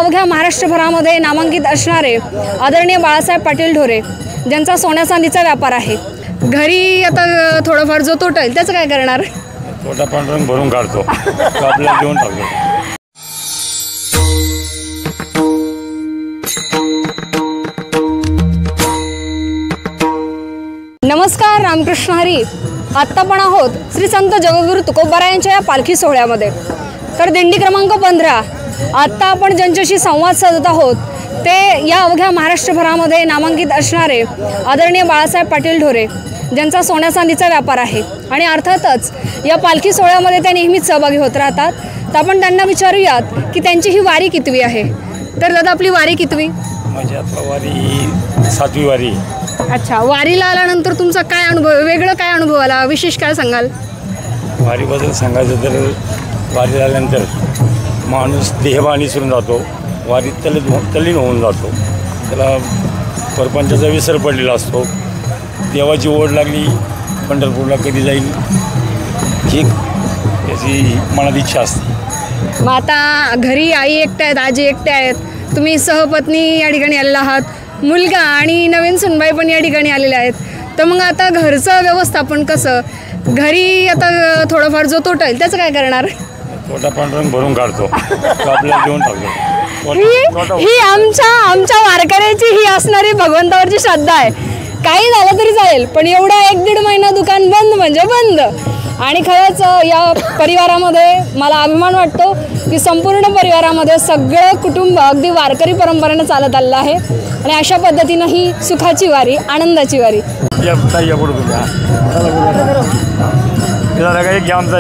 अवघ्या महाराष्ट्रभरामध्ये नामांकित असणारे आदरणीय बाळासाहेब पाटील ढोरे, ज्यांचा सोन्या चांदीचा व्यापार आहे. घरी आता थोडंफार जो तोटा येईल त्याचं काय करणार? तोटा पांढरंग भरून काढतो, आपल्याला देऊन टाकतो. नमस्कार, रामकृष्ण हरी. आत्ता पण आहोत श्री संत जगद्गुरू तुकोबाराय यांच्या या पालखी सोहळ्यामध्ये. तर दिंडी क्रमांक 15 आत्ता आपण ज्यांच्याशी संवाद साधत आहोत ते या अवघ्या महाराष्ट्रभरामध्ये नामांकित असणारे आदरणीय बाळासाहेब पाटील ढोरे, ज्यांचा सोन्या चांदीचा व्यापार आहे. आणि अर्थातच या पालखी सोहळ्यामध्ये ते नेहमीच सहभागी होत राहतात. तर आपण त्यांना विचारूयात की त्यांची ही वारी कितवी आहे. तर दादा, आपली वारी कितवी? माझी आता वारी 7वी वारी. अच्छा, वारीला आल्यानंतर तुमचा काय अनुभव, वेगळं काय अनुभव आला, विशेष काय सांगाल? वारीबद्दल सांगायचं तर वारीला आल्यानंतर माणूस देहभान विसरून जातो, वारीत तल्लीन होऊन जातो. त्याला परपंचाचा विसर पडलेला असतो. देवाची ओढ लागली, पंढरपूरला कधी जाईल ही त्याची मनात इच्छा असते. मग आता घरी आई एकट्या आहेत, आजी एकट्या आहेत, तुम्ही सहपत्नी या ठिकाणी आलेला आहात, मुलगा आणि नवीन सुनबाई पण या ठिकाणी आलेल्या आहेत. तर मग आता घरचं व्यवस्थापन कसं? घरी आता थोडंफार जो तोटा येईल त्याचं काय करणार? तोटा पांढरंग भरून काढतो, आपल्याला देऊन टाकतो. ही आमच्या वारकऱ्याची ही असणारी भगवंतावरची श्रद्धा आहे. काही झालं तरी चालेल, पण एवढा 1-1.5 महिना दुकान बंद म्हणजे बंद. आणि खरंच या परिवारामध्ये मला अभिमान वाटतो की संपूर्ण परिवारामध्ये सगळं कुटुंब अगदी वारकरी परंपरेनं चालत आलेलं आहे. आणि अशा पद्धतीनं ही सुखाची वारी, आनंदाची वारी. आमचा